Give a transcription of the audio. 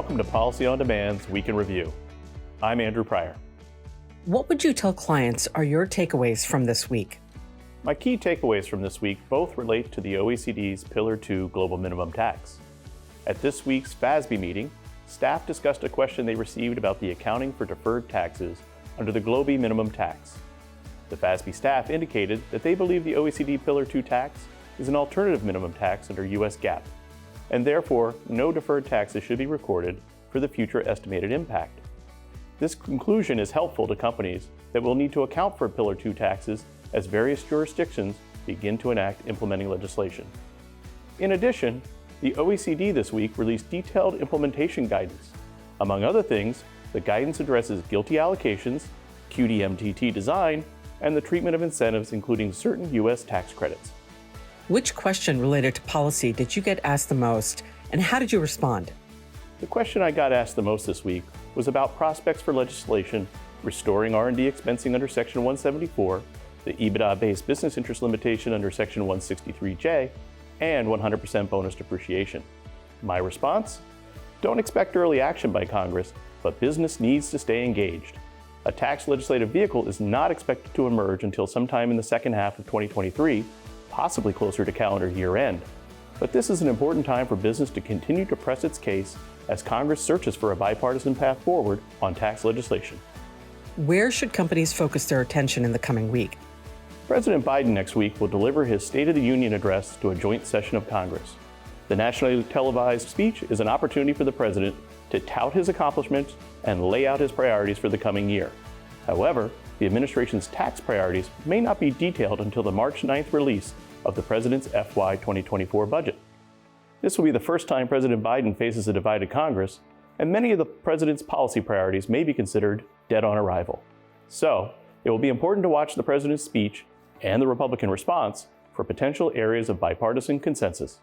Welcome to Policy on Demand's Week in Review. I'm Andrew Pryor. What would you tell clients are your takeaways from this week? My key takeaways from this week both relate to the OECD's Pillar 2 global minimum tax. At this week's FASB meeting, staff discussed a question they received about the accounting for deferred taxes under the global minimum tax. The FASB staff indicated that they believe the OECD Pillar 2 tax is an alternative minimum tax under U.S. GAAP, and therefore no deferred taxes should be recorded for the future estimated impact. This conclusion is helpful to companies that will need to account for Pillar 2 taxes as various jurisdictions begin to enact implementing legislation. In addition, the OECD this week released detailed implementation guidance. Among other things, the guidance addresses GILTI allocations, QDMTT design, and the treatment of incentives, including certain U.S. tax credits. Which question related to policy did you get asked the most, and how did you respond? The question I got asked the most this week was about prospects for legislation restoring R&D expensing under Section 174, the EBITDA-based business interest limitation under Section 163J, and 100% bonus depreciation. My response? Don't expect early action by Congress, but business needs to stay engaged. A tax legislative vehicle is not expected to emerge until sometime in the second half of 2023, possibly closer to calendar year end. But this is an important time for business to continue to press its case as Congress searches for a bipartisan path forward on tax legislation. Where should companies focus their attention in the coming week? President Biden next week will deliver his State of the Union address to a joint session of Congress. The nationally televised speech is an opportunity for the president to tout his accomplishments and lay out his priorities for the coming year. However, the administration's tax priorities may not be detailed until the March 9th release of the president's FY 2024 budget. This will be the first time President Biden faces a divided Congress, and many of the president's policy priorities may be considered dead on arrival. So, it will be important to watch the president's speech and the Republican response for potential areas of bipartisan consensus.